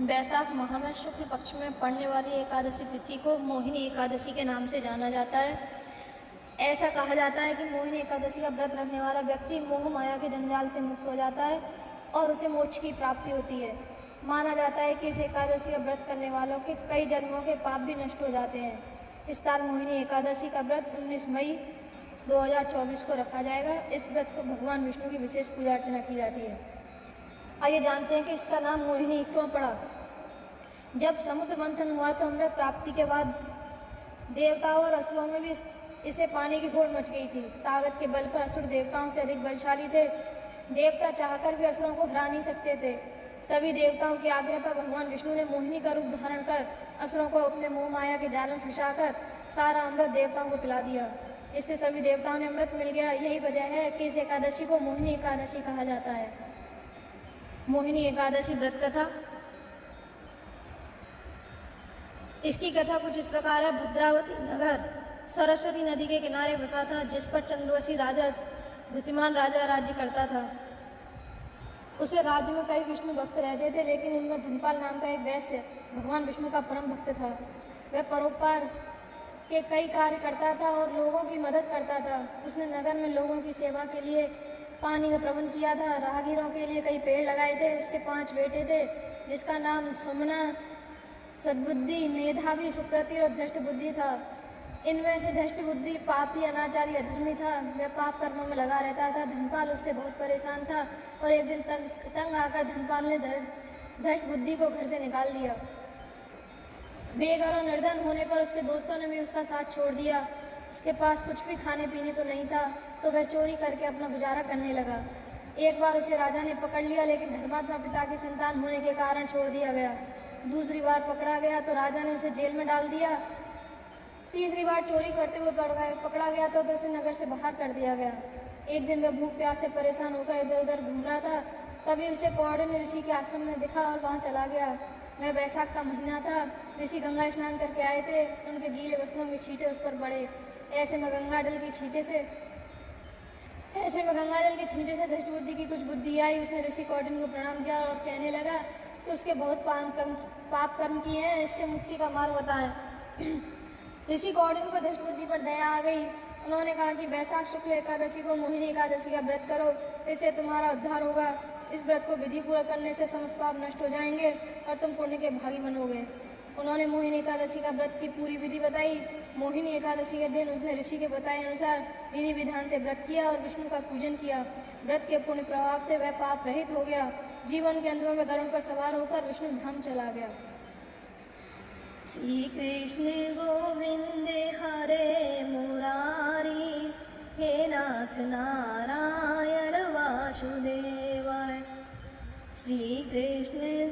वैशाख माह में शुक्ल पक्ष में पड़ने वाली एकादशी तिथि को मोहिनी एकादशी के नाम से जाना जाता है। ऐसा कहा जाता है कि मोहिनी एकादशी का व्रत रखने वाला व्यक्ति मोह माया के जंजाल से मुक्त हो जाता है और उसे मोक्ष की प्राप्ति होती है। माना जाता है कि इस एकादशी का व्रत करने वालों के कई जन्मों के पाप भी नष्ट हो जाते हैं। इस साल मोहिनी एकादशी का व्रत 19 मई 2024 को रखा जाएगा। इस व्रत को भगवान विष्णु की विशेष पूजा अर्चना की जाती है। आइए जानते हैं कि इसका नाम मोहिनी क्यों पड़ा। जब समुद्र मंथन हुआ तो अमृत प्राप्ति के बाद देवताओं और असुरों में भी इसे पाने की होड़ मच गई थी। ताकत के बल पर असुर देवताओं से अधिक बलशाली थे। देवता चाहकर भी असुरों को हरा नहीं सकते थे। सभी देवताओं के आग्रह पर भगवान विष्णु ने मोहिनी का रूप धारण कर असुरों को अपने मोह माया के जाल में फंसाकर सारा अमृत देवताओं को पिला दिया। इससे सभी देवताओं ने अमृत मिल गया। यही वजह है कि इस एकादशी को मोहिनी एकादशी कहा जाता है। मोहिनी एकादशी व्रत कथा। इसकी कथा कुछ इस प्रकार है। भद्रावती नगर सरस्वती नदी के किनारे बसा था, जिस पर चंद्रवशी राजा बुद्धिमान राजा राज्य करता था। उसे राज्य में कई विष्णु भक्त रहते थे, लेकिन उनमें धनपाल नाम का एक वैश्य भगवान विष्णु का परम भक्त था। वह परोपकार के कई कार्य करता था और लोगों की मदद करता था। उसने नगर में लोगों की सेवा के लिए पानी का प्रबंध किया था। राहगीरों के लिए कई पेड़ लगाए थे। उसके 5 बेटे थे, जिसका नाम सुमना, सद्बुद्धि, मेधावी, सुकृति और धृष्ट बुद्धि था। इनमें से धृष्ट बुद्धि पापी, अनाचारी, अधर्मी था। वह पाप कर्मों में लगा रहता था। धनपाल उससे बहुत परेशान था और एक दिन तंग आकर धनपाल ने धृष्ट बुद्धि को घर से निकाल दिया। बेघर और निर्धन होने पर उसके दोस्तों ने भी उसका साथ छोड़ दिया। उसके पास कुछ भी खाने पीने को नहीं था, तो वह चोरी करके अपना गुजारा करने लगा। एक बार उसे राजा ने पकड़ लिया, लेकिन धर्मात्मा पिता की संतान होने के कारण छोड़ दिया गया। दूसरी बार पकड़ा गया तो राजा ने उसे जेल में डाल दिया। तीसरी बार चोरी करते हुए पकड़ा गया तो उसे नगर से बाहर कर दिया गया। एक दिन वह भूख प्यास से परेशान होकर इधर उधर घूम रहा था। तभी उसे कौंडिन्य ऋषि के आश्रम में दिखा और वहाँ चला गया। वह वैशाख का महीना था। ऋषि गंगा स्नान करके आए थे। उनके गीले वस्त्रों के छींटे उस पर पड़े। ऐसे में गंगा जल के छींटे से धृष्ट बुद्धि की कुछ बुद्धि आई। उसने ऋषि कौंडिन्य को प्रणाम किया और कहने लगा कि उसके बहुत पाप कर्म किए हैं, इससे मुक्ति का मार्ग बताएं। ऋषि कौंडिन्य को धृष्ट बुद्धि पर दया आ गई। उन्होंने कहा कि वैशाख शुक्ल एकादशी को मोहिनी एकादशी का व्रत करो, इससे तुम्हारा उद्धार होगा। इस व्रत को विधि पूर्वक करने से समस्त पाप नष्ट हो जाएंगे और तुम पुण्य के भागी बनोगे। उन्होंने मोहिनी एकादशी का व्रत की पूरी विधि बताई। मोहिनी एकादशी के दिन उसने ऋषि के बताए अनुसार विधि विधान से व्रत किया और विष्णु का पूजन किया। व्रत के पुण्य प्रभाव से वह पाप रहित हो गया। जीवन के अंत में गरुड़ पर सवार होकर विष्णु धाम चला गया। श्री कृष्ण गोविंद हरे मुरारी, हे नाथ नारायण वासुदेवाय। श्री कृष्ण